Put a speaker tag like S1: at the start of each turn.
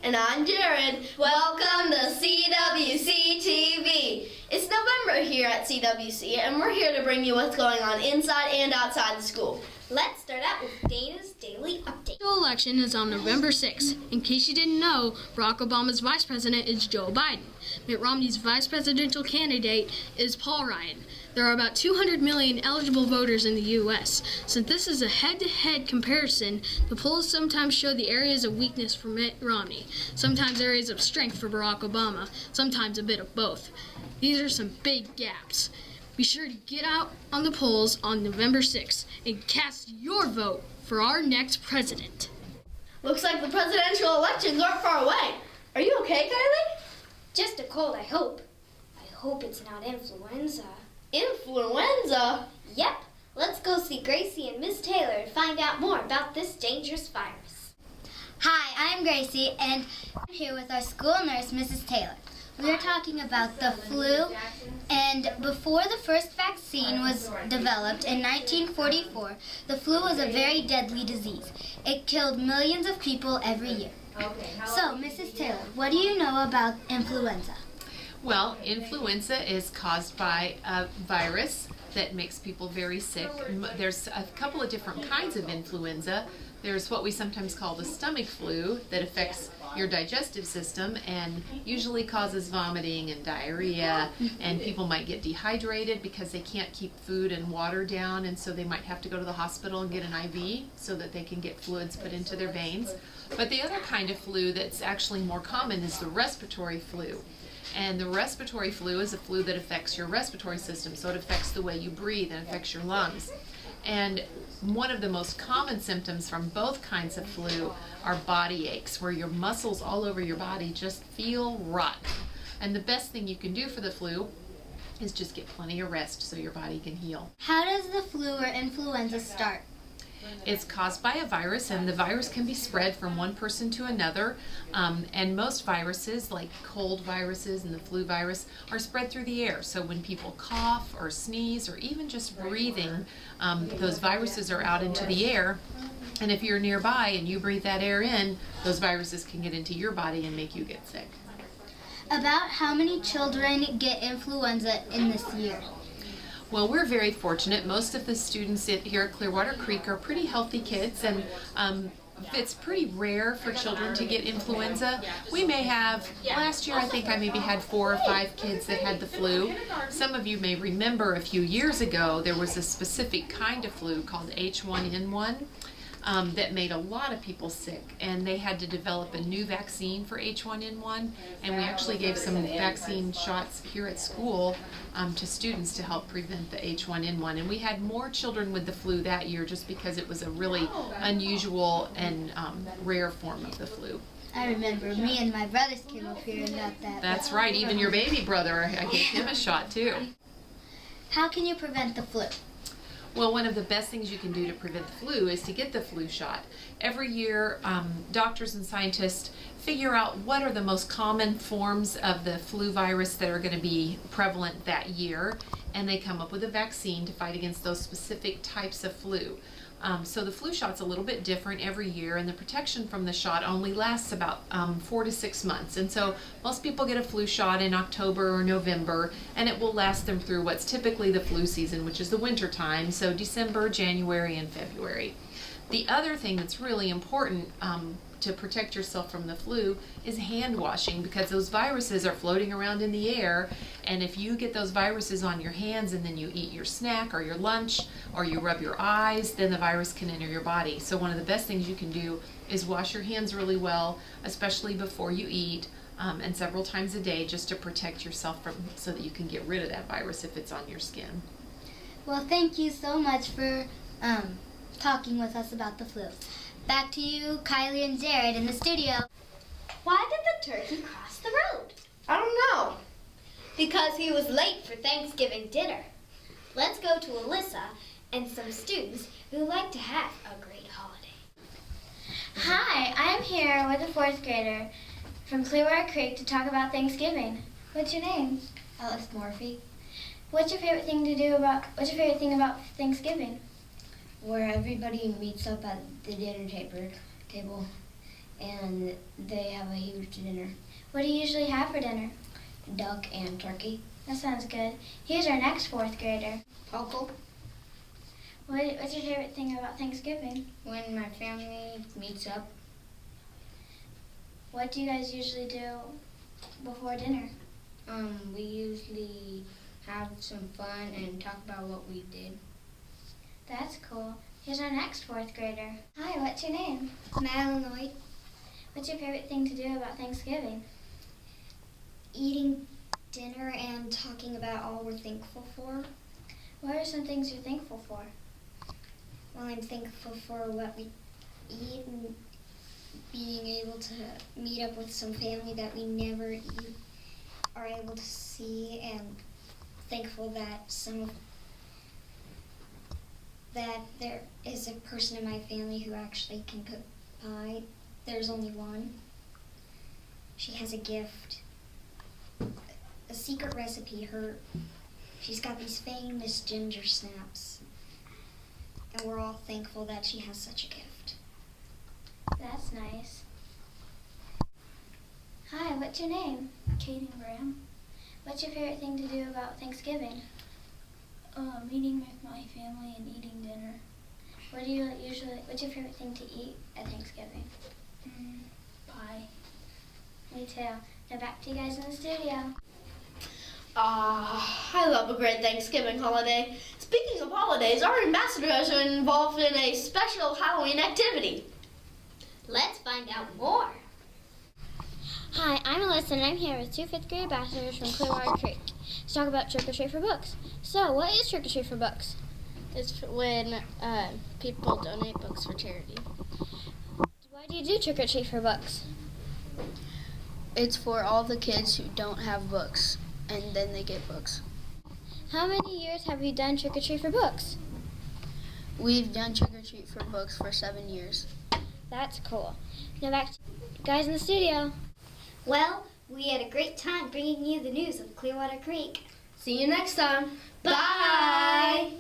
S1: And I'm Jared. Welcome to CWCTV. It's November here at CWC, and we're here to bring you what's going on inside and outside the school. Let's start out with Dana's Daily Update.
S2: The election is on November 6th. In case you didn't know, Barack Obama's vice president is Joe Biden. Mitt Romney's vice presidential candidate is Paul Ryan. There are about 200 million eligible voters in the U.S. Since this is a head-to-head comparison, the polls sometimes show the areas of weakness for Mitt Romney, sometimes areas of strength for Barack Obama, sometimes a bit of both. These are some big gaps. Be sure to get out on the polls on November 6th and cast your vote for our next president.
S1: Looks like the presidential elections aren't far away. Are you okay, Kylie?
S3: Just a cold, I hope. I hope it's not influenza.
S1: Influenza?
S3: Yep. Let's go see Gracie and Miss Taylor to find out more about this dangerous virus.
S4: Hi, I'm Gracie, and I'm here with our school nurse, Mrs. Taylor. We are talking about the flu, and before the first vaccine was developed in 1944, the flu was a very deadly disease. It killed millions of people every year. So, Mrs. Taylor, what do you know about influenza?
S5: Well, influenza is caused by a virus that makes people very sick. There's a couple of different kinds of influenza. There's what we sometimes call the stomach flu that affects your digestive system and usually causes vomiting and diarrhea, and people might get dehydrated because they can't keep food and water down, and so they might have to go to the hospital and get an IV so that they can get fluids put into their veins. But the other kind of flu that's actually more common is the respiratory flu. And the respiratory flu is a flu that affects your respiratory system, so it affects the way you breathe and affects your lungs. And one of the most common symptoms from both kinds of flu are body aches, where your muscles all over your body just feel rotten. And the best thing you can do for the flu is just get plenty of rest so your body can heal.
S4: How does the flu or influenza start?
S5: It's caused by a virus, and the virus can be spread from one person to another. And most viruses, like cold viruses and the flu virus, are spread through the air. So when people cough or sneeze or even just breathing, those viruses are out into the air. And if you're nearby and you breathe that air in, those viruses can get into your body and make you get sick.
S4: About how many children get influenza in this year?
S5: Well, we're very fortunate. Most of the students here at Clearwater Creek are pretty healthy kids, and it's pretty rare for children to get influenza. We may have, last year I think I maybe had 4 or 5 kids that had the flu. Some of you may remember a few years ago there was a specific kind of flu called H1N1. That made a lot of people sick, and they had to develop a new vaccine for H1N1, and we actually gave some vaccine shots here at school to students to help prevent the H1N1, and we had more children with the flu that year just because it was a really unusual and rare form of the flu.
S4: I remember me and my brothers came up here and got that.
S5: That's right, even your baby brother, I gave him a shot too.
S4: How can you prevent the flu?
S5: Well, one of the best things you can do to prevent the flu is to get the flu shot. Every year, doctors and scientists figure out what are the most common forms of the flu virus that are going to be prevalent that year, and they come up with a vaccine to fight against those specific types of flu. So the flu shot's a little bit different every year, and the protection from the shot only lasts about 4 to 6 months. And so most people get a flu shot in October or November, and it will last them through what's typically the flu season, which is the winter time, so December, January, and February. The other thing that's really important to protect yourself from the flu is hand washing, because those viruses are floating around in the air, and if you get those viruses on your hands and then you eat your snack or your lunch or you rub your eyes, then the virus can enter your body. So one of the best things you can do is wash your hands really well, especially before you eat, and several times a day, just to protect yourself so that you can get rid of that virus if it's on your skin.
S4: Well, thank you so much for talking with us about the flu. Back to you, Kylie and Jared in the studio.
S3: Why did the turkey cross the road?
S1: I don't know.
S3: Because he was late for Thanksgiving dinner. Let's go to Alyssa and some students who like to have a great holiday.
S6: Hi, I'm here with a 4th grader from Clearwater Creek to talk about Thanksgiving. What's your name?
S4: Alice Morphy.
S6: What's your favorite thing about Thanksgiving?
S7: Where everybody meets up at the dinner table and they have a huge dinner.
S6: What do you usually have for dinner?
S7: Duck and turkey.
S6: That sounds good. Here's our next fourth grader.
S7: Poco.
S6: What's your favorite thing about Thanksgiving?
S7: When my family meets up,
S6: What do you guys usually do before dinner?
S7: we usually have some fun and talk about what we did.
S6: That's cool. Here's our next fourth grader. Hi, what's your name?
S4: Madeline Lloyd,
S6: What's your favorite thing to do about Thanksgiving?
S4: eating dinner and talking about all we're thankful for.
S6: What are some things you're thankful for?
S4: Well, I'm thankful for what we eat and being able to meet up with some family that we never are able to see, and thankful that that there is a person in my family who actually can cook pie. There's only one. She has a gift, a secret recipe. She's got these famous ginger snaps, and we're all thankful that she has such a gift.
S6: That's nice. Hi, what's your name?
S8: Katie Graham.
S6: What's your favorite thing to do about Thanksgiving?
S8: Meeting with my family and eating dinner.
S6: What's your favorite thing to eat at Thanksgiving?
S8: Pie.
S6: Me too. Now back to you guys in the studio.
S1: I love a great Thanksgiving holiday. Speaking of holidays, our ambassadors are involved in a special Halloween activity.
S3: Let's find out more.
S6: Hi, I'm Alyssa, and I'm here with two fifth-grade ambassadors from Clearwater Creek to talk about Trick or Treat for Books. So, what is Trick or Treat for Books?
S2: It's when people donate books for charity.
S6: Why do you do Trick or Treat for Books?
S2: It's for all the kids who don't have books, and then they get books.
S6: How many years have you done Trick or Treat for Books?
S2: We've done Trick or Treat for Books for 7 years.
S6: That's cool. Now back to you guys in the studio.
S4: Well, we had a great time bringing you the news of Clearwater Creek.
S1: See you next time.
S4: Bye!